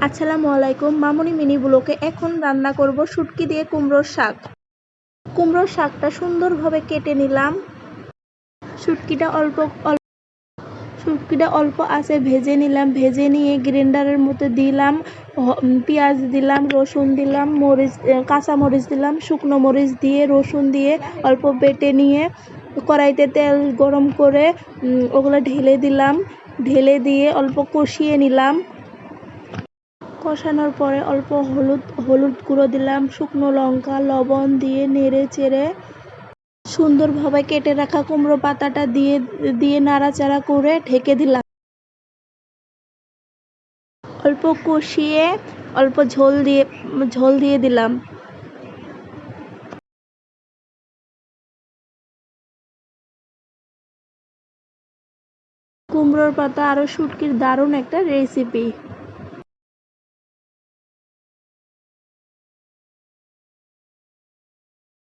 আসসালামু আলাইকুম, মামুনি মিনি ব্লকে এখন রান্না করব শুটকি দিয়ে কুমড়োর শাক। কুমড়োর শাকটা সুন্দরভাবে কেটে নিলাম। শুটকিটা অল্প আছে ভেজে নিলাম। ভেজে নিয়ে গ্রাইন্ডারের মধ্যে দিলাম, পেঁয়াজ দিলাম, রসুন দিলাম, কাঁচা মরিচ দিলাম, শুকনো মরিচ দিয়ে রসুন দিয়ে অল্প বেটে নিয়ে কড়াইতে তেল গরম করে ওগুলো ঢেলে দিলাম। ঢেলে দিয়ে অল্প কষিয়ে নিলাম। কষানোর পরে অল্প হলুদ গুঁড়ো দিলাম, শুকনো লঙ্কা, লবণ দিয়ে নেড়ে চেড়ে সুন্দরভাবে কেটে রাখা কুমড়ো পাতাটা দিয়ে নাড়াচাড়া করে ঢেকে দিলাম। অল্প কষিয়ে অল্প ঝোল দিয়ে দিলাম। কুমড়োর পাতা আরও শুটকির দারুণ একটা রেসিপি।